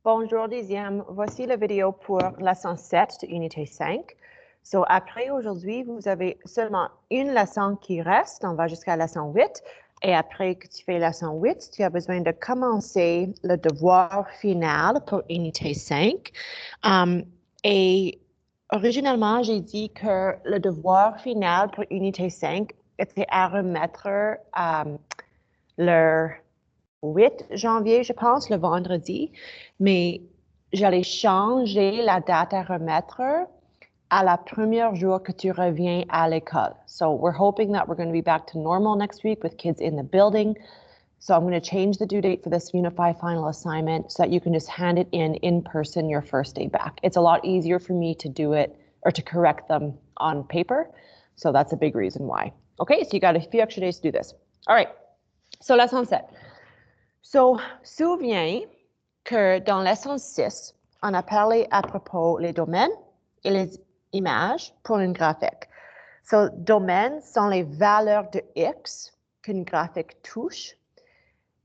Bonjour dixième, voici la vidéo pour leçon 7 de unité 5. So, après aujourd'hui, vous avez seulement une leçon qui reste, on va jusqu'à la leçon 8. Et après que tu fais la leçon 8, tu as besoin de commencer le devoir final pour unité 5. Et originalement, j'ai dit que le devoir final pour unité 5 était à remettre le 8 janvier, je pense, le vendredi, mais j'allais changer la date à remettre à la première jour que tu reviens à l'école. So we're hoping that we're going to be back to normal next week with kids in the building. So I'm going to change the due date for this Unify final assignment so that you can just hand it in person your first day back. It's a lot easier for me to do it or to correct them on paper. So that's a big reason why. Okay, so you got a few extra days to do this. All right, so leçon 7. So, souviens que dans leçon 6, on a parlé à propos les domaines et les images pour une graphique. So, domaines sont les valeurs de X qu'une graphique touche.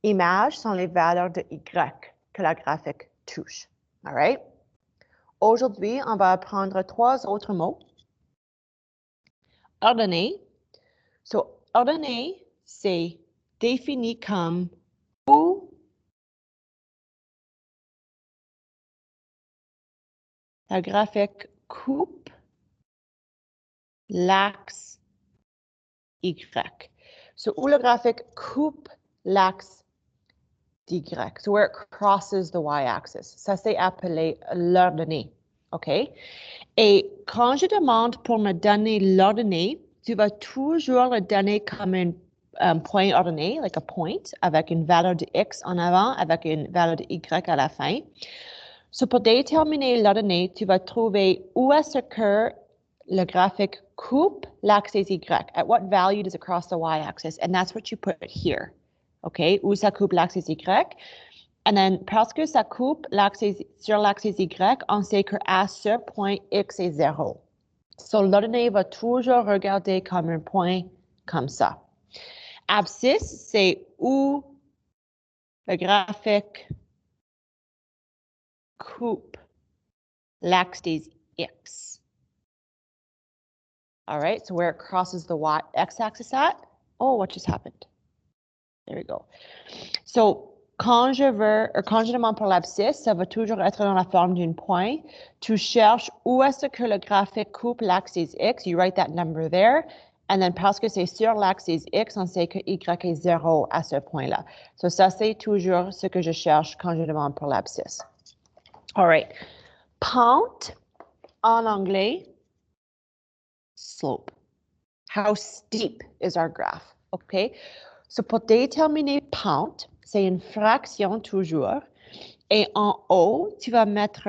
Images sont les valeurs de Y que la graphique touche. All right? Aujourd'hui, on va apprendre 3 autres mots. Ordonner. So, ordonner, c'est défini comme où la graphique coupe l'axe Y. So, où le graphique coupe l'axe d'Y. So, where it crosses the Y-axis. Ça, c'est appelé l'ordonnée. OK? Et quand je demande pour me donner l'ordonnée, tu vas toujours le donner comme un point ordonné, like a point, avec une valeur de X en avant, avec une valeur de Y à la fin. So, pour déterminer l'ordonnée, tu vas trouver où est-ce que le graphique coupe l'axe Y. At what value does it cross the Y-axis? And that's what you put here. OK? Où ça coupe l'axe Y. And then, parce que ça coupe sur l'axe Y, on sait qu'à ce point, X est 0. So, l'ordonnée va toujours regarder comme un point comme ça. Abscisse, c'est où le graphique coupe l'axe des X. All right, so where it crosses the X-axis at. Oh, what just happened? There we go. So, quand je demande pour l'abscisse, ça va toujours être dans la forme d'un point. Tu cherches où est-ce que le graphique coupe l'axe des X. You write that number there. And then, parce que c'est sur l'axe des X, on sait que Y est 0 à ce point-là. So, ça, c'est toujours ce que je cherche quand je demande pour l'abscisse. All right. Pente, en anglais, slope. How steep is our graph? OK? So, pour déterminer pente, c'est une fraction toujours. Et en haut, tu vas mettre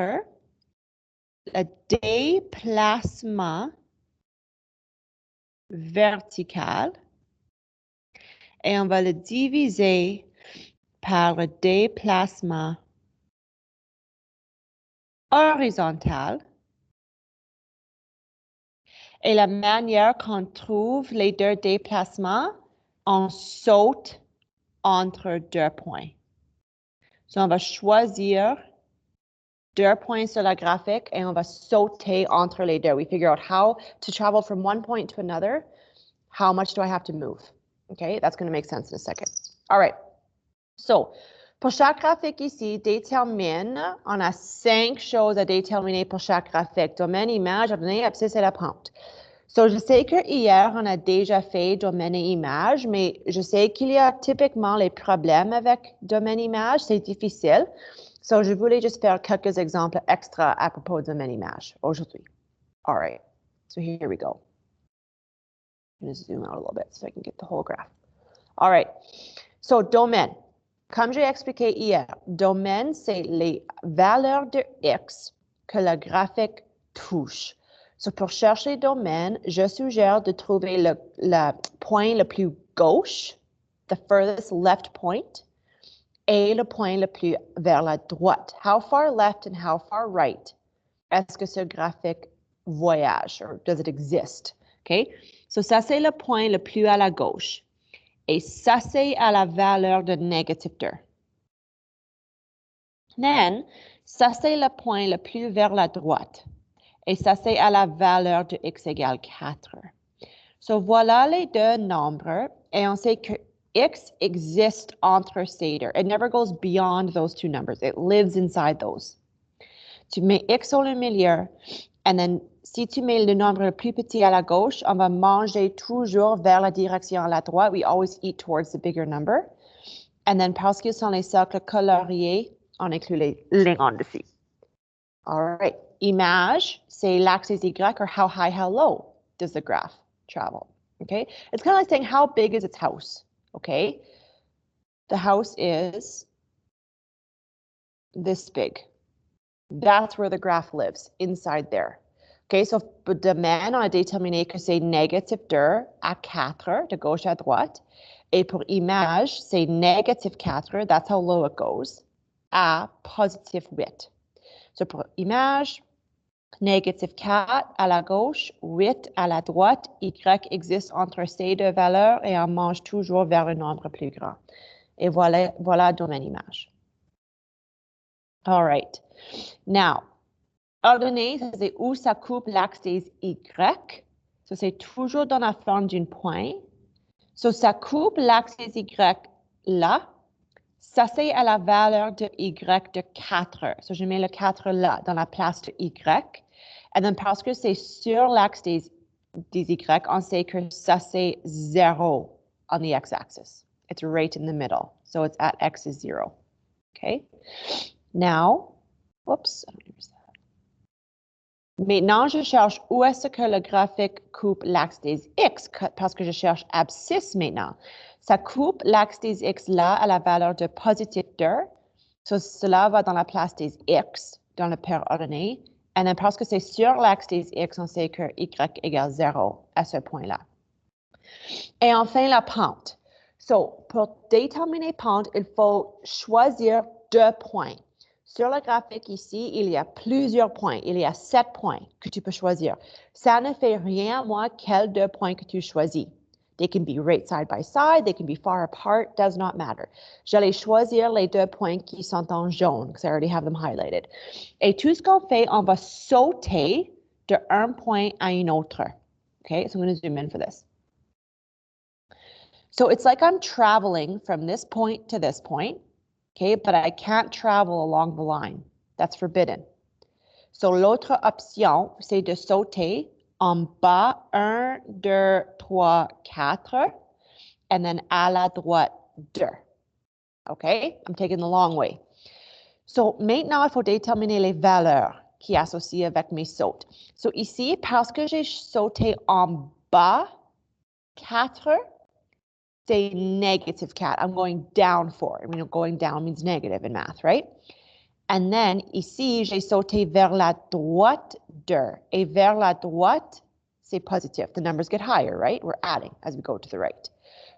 le déplacement vertical et on va le diviser par le déplacement horizontal. Et la manière qu'on trouve les deux déplacements, on saute entre 2 points. So, on va choisir 2 points sur la graphique et on va sauter entre les deux. We figure out how to travel from one point to another. How much do I have to move? Okay, that's going to make sense in a second. All right. So, pour chaque graphique ici, détermine, on a 5 choses à déterminer pour chaque graphique. Domaine, image, ordonnée, abscisse et la pente. So, je sais que hier, on a déjà fait domaine et image, mais je sais qu'il y a typiquement les problèmes avec domaine image. C'est difficile. So, je voulais juste faire quelques exemples extra à propos de domaine image aujourd'hui. All right. So, here we go. I'm going to zoom out a little bit so I can get the whole graph. All right. So, domaine. Comme j'ai expliqué hier, domaine, c'est les valeurs de X que le graphique touche. So, pour chercher domaine, je suggère de trouver le point le plus gauche, the furthest left point, et le point le plus vers la droite. How far left and how far right est-ce que ce graphique voyage, or does it exist? Okay? So, ça, c'est le point le plus à la gauche. Et ça, c'est à la valeur de négative 2. Then, Ça, c'est le point le plus vers la droite. Et ça, c'est à la valeur de x égale 4. So, voilà les deux nombres. Et on sait que x existe entre ces deux. It never goes beyond those two numbers. It lives inside those. Tu mets x au milieu. And then, si tu mets le nombre le plus petit à la gauche, on va manger toujours vers la direction à la droite. We always eat towards the bigger number. And then, parce qu'ils sont les cercles coloriés, on inclut les lignes en dessus. All right. Image, c'est l'axe Y, or how high, how low does the graph travel? Okay. It's kind of like saying how big is its house? Okay. The house is this big. That's where the graph lives, inside there. Okay, so pour domaine, on a déterminé que c'est négatif 2 à 4, de gauche à droite. Et pour image, c'est négatif 4, that's how low it goes, à positif 8. So pour image, négatif 4 à la gauche, 8 à la droite, y existe entre ces deux valeurs et on mange toujours vers un nombre plus grand. Et voilà domaine image. All right. Now, ordonnée, c'est où ça coupe l'axe des Y. So, c'est toujours dans la forme d'un point. So, ça coupe l'axe des Y là. Ça, c'est à la valeur de Y de 4. So, je mets le 4 là, dans la place de Y. Et then, parce que c'est sur l'axe des Y, on sait que ça, c'est 0 on the x-axis. It's right in the middle. So, it's at x is 0. Okay? Now, whoops, I don't use that. Maintenant, je cherche où est-ce que le graphique coupe l'axe des X, parce que je cherche abscisse maintenant. Ça coupe l'axe des X là à la valeur de positif 2. So, cela va dans la place des X dans le paire ordonnée. Et then, parce que c'est sur l'axe des X, on sait que Y égale 0 à ce point-là. Et enfin, la pente. So, pour déterminer pente, il faut choisir 2 points. Sur le graphique ici, il y a plusieurs points. Il y a 7 points que tu peux choisir. Ça ne fait rien, moi, quels 2 points que tu choisis. They can be right side by side, they can be far apart, does not matter. J'allais choisir les 2 points qui sont en jaune, because I already have them highlighted. Et tout ce qu'on fait, on va sauter de un point à un autre. Okay, so I'm going to zoom in for this. So it's like I'm traveling from this point to this point. Okay, but I can't travel along the line. That's forbidden. So, l'autre option, c'est de sauter en bas 1, 2, 3, 4, and then à la droite 2. Okay, I'm taking the long way. So, maintenant, il faut déterminer les valeurs qui associent avec mes sautes. So, ici, parce que j'ai sauté en bas 4, c'est negative 4. I'm going down 4. I mean, going down means negative in math, right? And then, ici, j'ai sauté vers la droite 2. Et vers la droite, c'est positif. The numbers get higher, right? We're adding as we go to the right.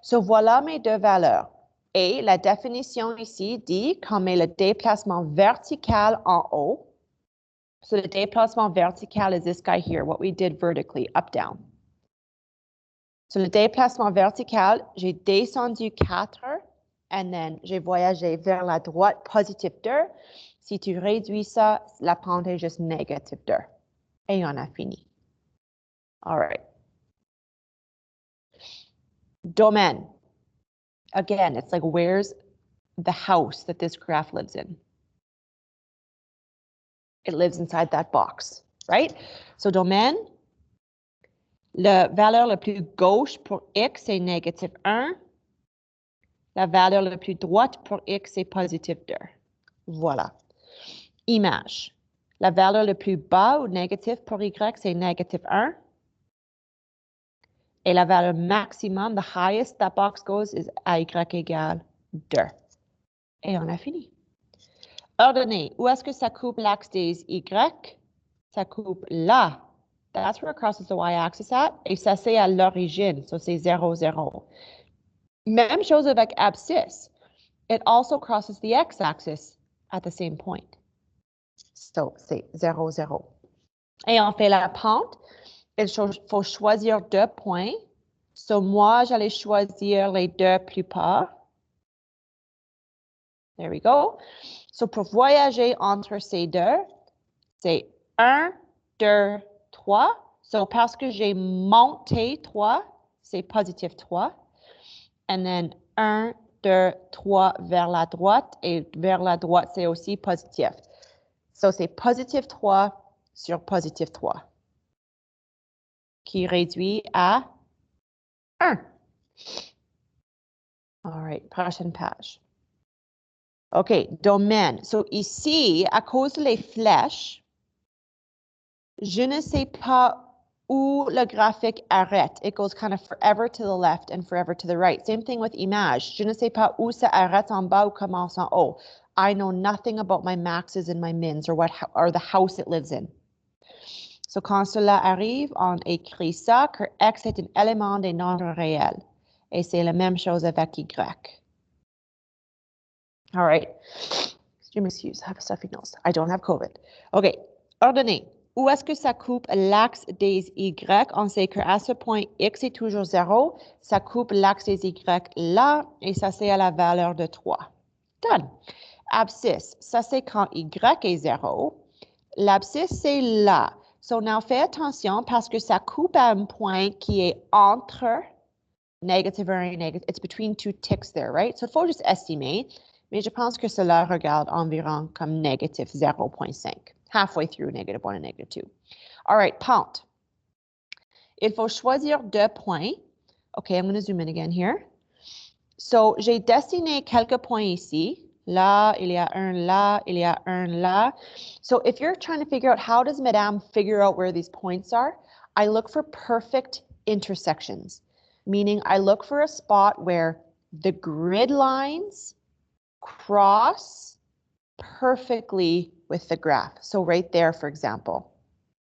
So, voilà mes deux valeurs. Et la définition ici dit qu'on met le déplacement vertical en haut. So, the déplacement vertical is this guy here, what we did vertically, up, down. So, le déplacement vertical, j'ai descendu 4, and then j'ai voyagé vers la droite, positif 2. Si tu réduis ça, la pente est juste négative 2. Et on a fini. All right. Domaine. Again, it's like, where's the house that this graph lives in? It lives inside that box, right? So, domaine. La valeur la plus gauche pour x est négative 1. La valeur la plus droite pour x est positive 2. Voilà. Image. La valeur la plus bas ou négative pour y, c'est négative 1. Et la valeur maximum, the highest that box goes, is à y égale 2. Et on a fini. Ordonnée. Où est-ce que ça coupe l'axe des y? Ça coupe là. That's where it crosses the y-axis at. Et ça, c'est à l'origine. So, c'est 0, 0. Même chose avec abscisse. It also crosses the x-axis at the same point. So, c'est 0, 0. Et on fait la pente. Il faut choisir 2 points. So, moi, j'allais choisir les 2 plus bas. There we go. So, pour voyager entre ces deux, c'est 1, 2, 3. So, parce que j'ai monté 3, c'est positif 3. And then 1, 2, 3 vers la droite. Et vers la droite, c'est aussi positif. So, c'est positif 3 sur positif 3. Qui réduit à 1. All right, prochaine page. OK, domaine. So, ici, à cause des flèches, je ne sais pas où le graphique arrête. It goes kind of forever to the left and forever to the right. Same thing with image. Je ne sais pas où ça arrête en bas ou commence en haut. I know nothing about my maxes and my mins or the house it lives in. So, quand cela arrive, on écrit ça que X est un élément des nombres réels. Et c'est la même chose avec Y. All right. Je m'excuse, I have a stuffy nose. I don't have COVID. OK. Ordonnée. Où est-ce que ça coupe l'axe des Y? On sait qu'à ce point, X est toujours 0. Ça coupe l'axe des Y là, et ça, c'est à la valeur de 3. Done. Abscisse. Ça, c'est quand Y est 0. L'abscisse, c'est là. So, now, fais attention parce que ça coupe à un point qui est entre negative 1 et negative. It's between two ticks there, right? So, il faut juste estimer. Mais je pense que cela regarde environ comme négative 0.5. Halfway through negative 1 and negative 2. All right, pente. Il faut choisir 2 points. Okay, I'm going to zoom in again here. So, j'ai dessiné quelques points ici. Là, il y a un là, il y a un là. So, if you're trying to figure out how does Madame figure out where these points are, I look for perfect intersections, meaning I look for a spot where the grid lines cross perfectly with the graph. So right there, for example,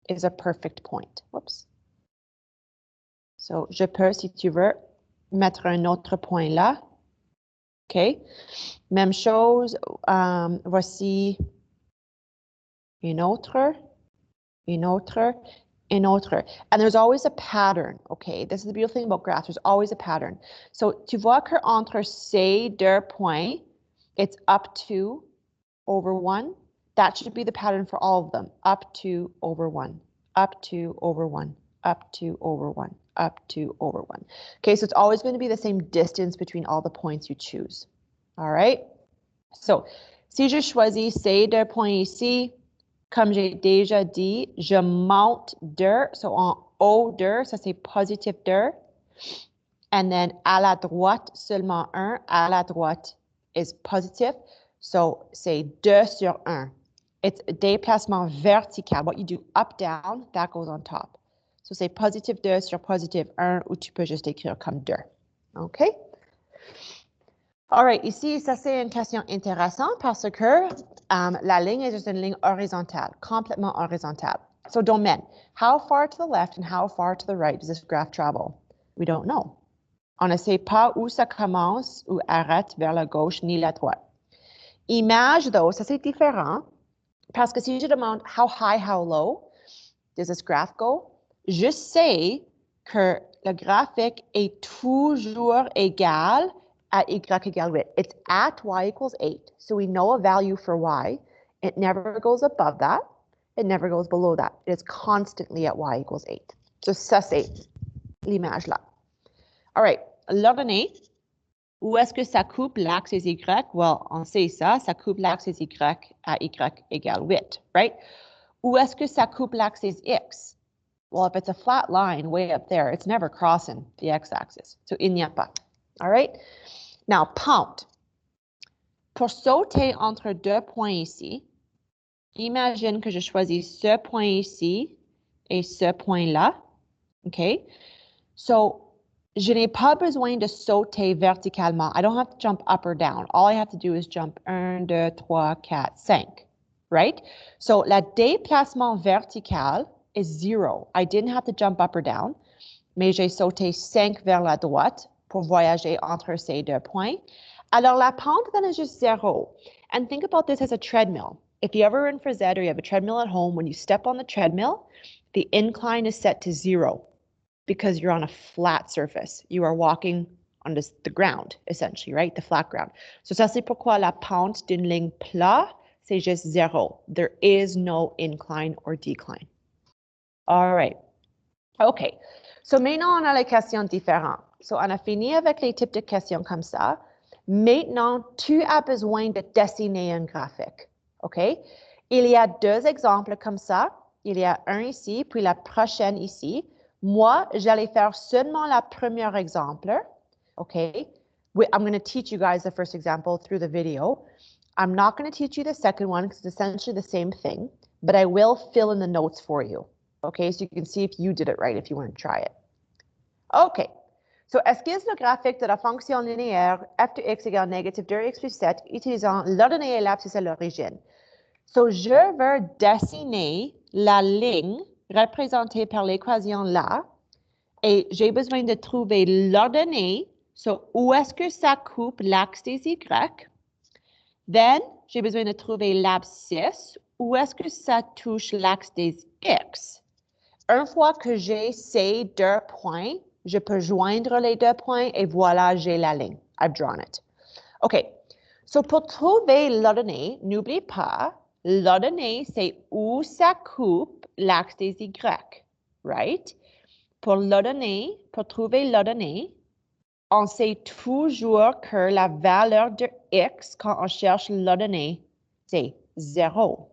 is a perfect point. Whoops. So, je peux, si tu veux, mettre un autre point là. OK. Même chose, voici une autre, une autre, une autre. And there's always a pattern, okay? This is the beautiful thing about graphs. There's always a pattern. So, tu vois que entre ces 2 points, it's up to over 1. That should be the pattern for all of them. Up to over 1, up to over 1, up to over 1, up to over 1. Okay, so it's always going to be the same distance between all the points you choose. All right? So, si je choisis ces 2 points ici, comme j'ai déjà dit, je monte 2. So, en haut 2, ça c'est positif 2. And then à la droite, seulement 1. À la droite is positive. So, c'est 2 sur 1. It's a déplacement vertical. What you do up, down, that goes on top. So, c'est positif 2 sur positif 1, ou tu peux juste écrire comme 2. OK? All right, ici, ça c'est une question intéressante parce que la ligne est juste une ligne horizontale, complètement horizontale. So, domaine. How far to the left and how far to the right does this graph travel? We don't know. On ne sait pas où ça commence ou arrête vers la gauche ni la droite. Image, though, ça c'est différent. Parce que si je demande how high, how low does this graph go, je sais que le graphique est toujours égal at y égale 8. It's at y equals 8. So we know a value for y. It never goes above that. It never goes below that. It's constantly at y equals 8. So ça, c'est l'image là. All right, l'ordonnée. Où est-ce que ça coupe l'axe des Y? Well, on sait ça. Ça coupe l'axe des Y à Y égale 8, right? Où est-ce que ça coupe l'axe des X? Well, if it's a flat line way up there, it's never crossing the x-axis. So, il n'y a pas. All right? Now, pente. Pour sauter entre 2 points ici, imagine que je choisis ce point ici et ce point-là. OK? So, je n'ai pas besoin de sauter verticalement. I don't have to jump up or down. All I have to do is jump 1, 2, 3, 4, 5. Right? So, le déplacement vertical is 0. I didn't have to jump up or down, mais j'ai sauté 5 vers la droite pour voyager entre ces 2 points. Alors, la pente then is just 0. And think about this as a treadmill. If you ever in phys ed or you have a treadmill at home, when you step on the treadmill, the incline is set to 0 because you're on a flat surface. You are walking on the ground, essentially, right? The flat ground. So ça, c'est pourquoi la pente d'une ligne plate, c'est juste 0. There is no incline or decline. All right. OK. So maintenant, on a les questions différentes. So, on a fini avec les types de questions comme ça. Maintenant, tu as besoin de dessiner un graphique. OK? Il y a 2 exemples comme ça. Il y a un ici, puis la prochaine ici. Moi, j'allais faire seulement la première exemple. OK? I'm going to teach you guys the first example through the video. I'm not going to teach you the second one because it's essentially the same thing, but I will fill in the notes for you. Okay, so you can see if you did it right if you want to try it. OK. So, esquisse le graphique de la fonction linéaire f de x égale négatif 2x plus 7 utilisant l'ordonnée et l'abscisse à l'origine. So, je veux dessiner la ligne représentée par l'équation là et j'ai besoin de trouver l'ordonnée. So, où est-ce que ça coupe l'axe des y? Then, j'ai besoin de trouver l'abscisse. Où est-ce que ça touche l'axe des x? Une fois que j'ai ces 2 points, je peux joindre les 2 points et voilà, j'ai la ligne. I've drawn it. OK. So, pour trouver l'ordonnée, n'oublie pas, l'ordonnée, c'est où ça coupe l'axe des y, right? Pour trouver l'ordonnée, on sait toujours que la valeur de x, quand on cherche l'ordonnée, c'est 0.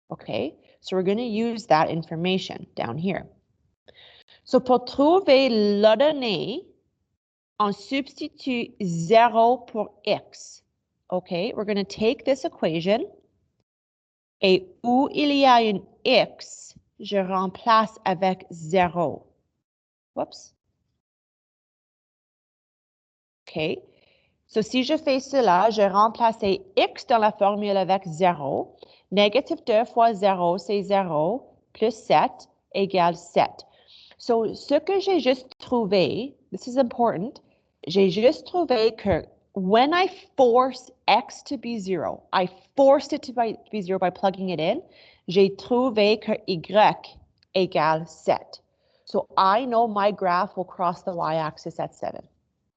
OK? So we're going to use that information down here. So pour trouver l'ordonnée, on substitue 0 pour x. OK? We're going to take this equation. Et où il y a une x, je remplace avec 0. Whoops. OK? So si je fais cela, je remplace x dans la formule avec 0. Négatif 2 fois 0, c'est 0, plus 7 égale 7. So, ce que j'ai juste trouvé, this is important, j'ai juste trouvé que when I force x to be 0, I forced it to be 0 by plugging it in, j'ai trouvé que y égale 7. So, I know my graph will cross the y-axis at 7.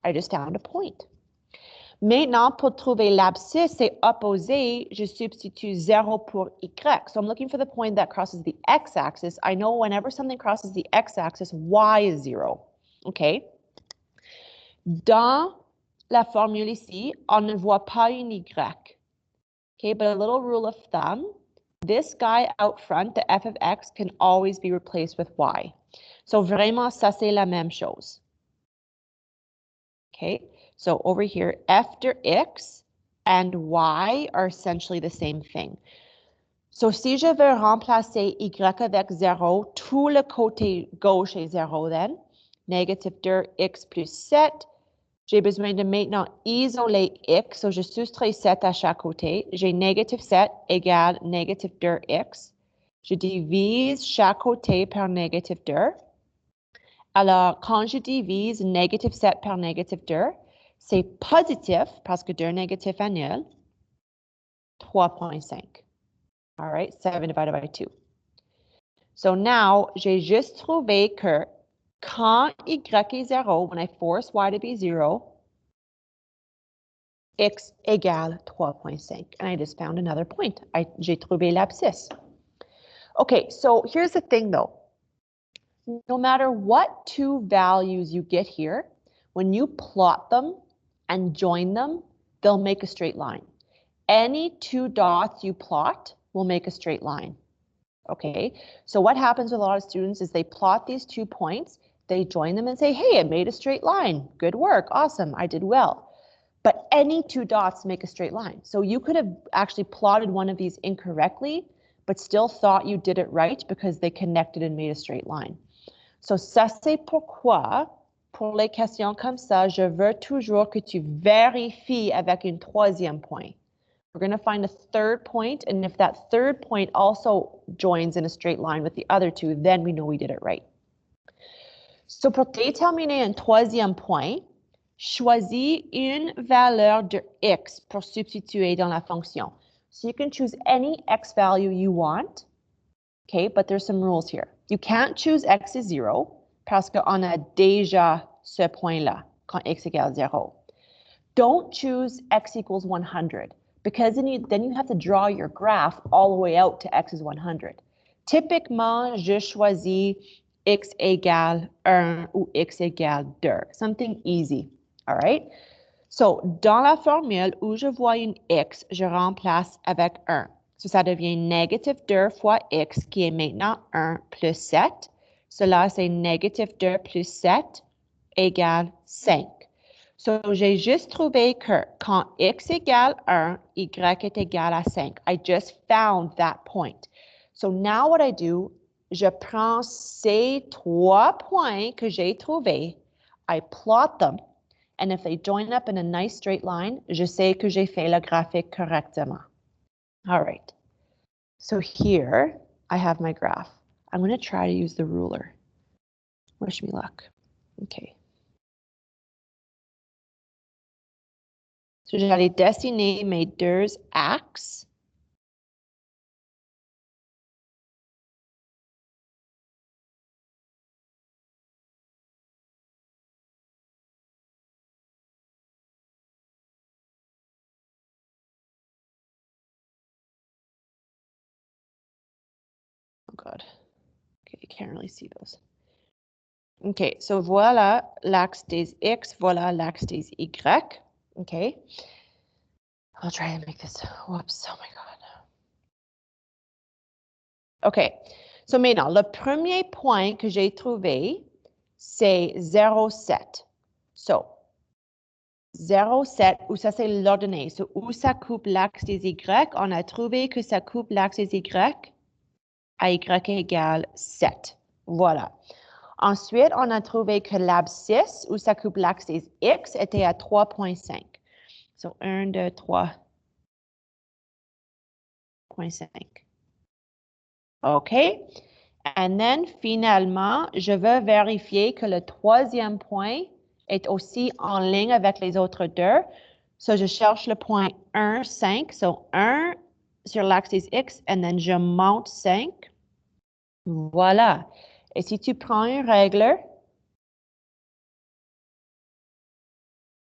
I just found a point. Maintenant, pour trouver l'abscisse, c'est opposé, je substitue 0 pour y. So I'm looking for the point that crosses the x-axis. I know whenever something crosses the x-axis, y is 0. OK? Dans la formule ici, on ne voit pas une y. OK, but a little rule of thumb, this guy out front, the f of x, can always be replaced with y. So vraiment, ça c'est la même chose. OK? So over here, f de x and y are essentially the same thing. So si je veux remplacer y avec 0, tout le côté gauche est 0 then. Négatif 2x plus 7. J'ai besoin de maintenant isoler x, so je soustrais 7 à chaque côté. J'ai négatif 7 égale négatif 2x. Je divise chaque côté par négatif 2. Alors, quand je divise négatif 7 par négatif 2, c'est positif parce que 2 négatifs annule, 3.5. All right, 7 divided by 2. So now, j'ai juste trouvé que quand y est 0, when I force y to be 0, x égale 3.5. And I just found another point. J'ai trouvé l'abscisse. Okay, so here's the thing though. No matter what 2 values you get here, when you plot them and join them, they'll make a straight line. Any 2 dots you plot will make a straight line. Okay, so what happens with a lot of students is they plot these 2 points, they join them and say, hey, it made a straight line. Good work, awesome, I did well. But any 2 dots make a straight line. So you could have actually plotted one of these incorrectly, but still thought you did it right because they connected and made a straight line. So ça c'est pourquoi, pour les questions comme ça, je veux toujours que tu vérifies avec un 3e point. We're going to find a 3rd point, and if that 3rd point also joins in a straight line with the other 2, then we know we did it right. So pour déterminer un 3e point, choisis une valeur de x pour substituer dans la fonction. So you can choose any x value you want, okay, but there's some rules here. You can't choose x is 0 parce qu'on a déjà ce point-là. quand x égale 0. Don't choose x equals 100 because then you have to draw your graph all the way out to x is 100. Typiquement, je choisis x égale 1 ou x égale 2. Something easy, all right? So, dans la formule où je vois une x, je remplace avec 1. So, ça devient négatif 2 fois x qui est maintenant 1 plus 7. Cela, c'est négatif 2 plus 7 égale 5. So, j'ai juste trouvé que quand x égale 1, y est égal à 5. I just found that point. So, now what I do, je prends ces 3 points que j'ai trouvés, I plot them, and if they join up in a nice straight line, je sais que j'ai fait le graphique correctement. All right. So here, I have my graph. I'm going to try to use the ruler. Wish me luck. Okay. So j'allais dessiner mes deux axes. Oh God. Okay, you can't really see those. Okay, so voilà l'axe des X, voilà l'axe des Y. Okay. I'll try and make this, whoops, oh my God. OK. So maintenant, le premier point que j'ai trouvé, c'est 0,7. So, 0,7, où ça c'est l'ordonnée. So, où ça coupe l'axe des Y, on a trouvé que ça coupe l'axe des Y à Y égale 7. Voilà. Ensuite, on a trouvé que l'abscisse, où ça coupe l'axe des X, était à 3,5. So, 1, 2, 3,5. OK? And then, finalement, je veux vérifier que le troisième point est aussi en ligne avec les autres deux. So, je cherche le point 1, 5. So, 1 sur l'axe des X, and then je monte 5. Voilà. Et si tu prends une règle,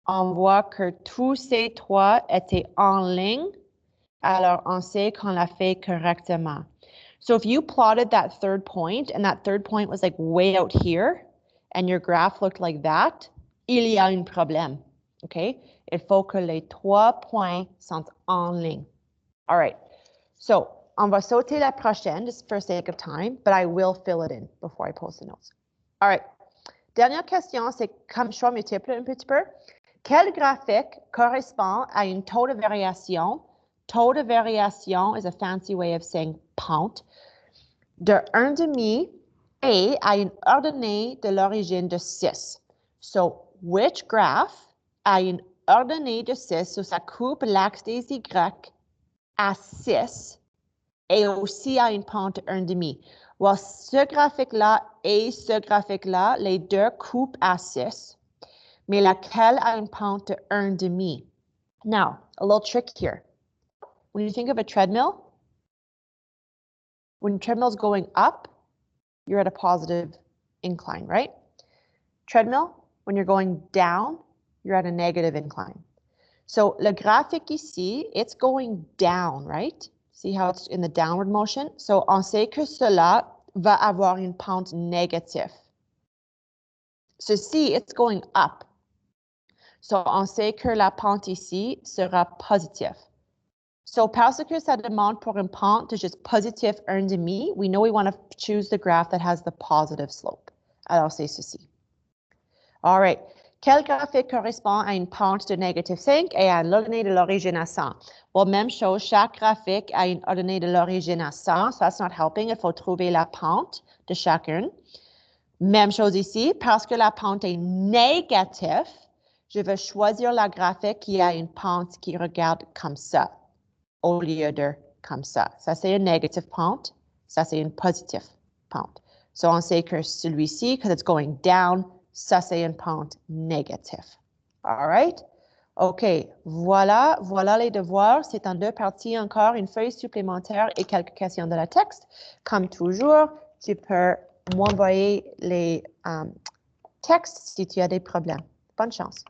on voit que tous ces trois étaient en ligne. Alors, on sait qu'on l'a fait correctement. So if you plotted that third point and that third point was like way out here and your graph looked like that, il y a un problème. OK? Il faut que les trois points sont en ligne. All right. So on va sauter la prochaine just for sake of time, but I will fill it in before I post the notes. All right. Dernière question, c'est comme choix multiple un petit peu. Quel graphique correspond à une taux de variation? Taux de variation is a fancy way of saying pente. De 1,5 et à une ordonnée de l'origine de 6. So, which graph a une ordonnée de 6, so ça coupe l'axe des Y à 6 et aussi à une pente de 1,5. Well, ce graphique-là et ce graphique-là, les deux coupent à 6, mais laquelle a une pente de 1,5? Now, a little trick here. When you think of a treadmill, when treadmill's going up, you're at a positive incline, right? Treadmill, when you're going down, you're at a negative incline. So le graphique ici, it's going down, right? See how it's in the downward motion? So on sait que cela va avoir une pente négative. Ceci, it's going up. So on sait que la pente ici sera positive. So parce que ça demande pour une pente de juste positif 1,5, we know we want to choose the graph that has the positive slope. Alors c'est ceci. All right. Quel graphique correspond à une pente de négative 5 et à une ordonnée de l'origine à 100? Well, même chose, chaque graphique a une ordonnée de l'origine à 100, so that's not helping. Il faut trouver la pente de chacune. Même chose ici, parce que la pente est négative, je vais choisir la graphique qui a une pente qui regarde comme ça, au lieu de comme ça. Ça, c'est une négative pente. Ça, c'est une positive pente. So, on sait que celui-ci, because it's going down, ça, c'est une pente négative. All right? OK. Voilà les devoirs. C'est en deux parties encore, une feuille supplémentaire et quelques questions de la texte. Comme toujours, tu peux m'envoyer les textes si tu as des problèmes. Bye. Bonne chance.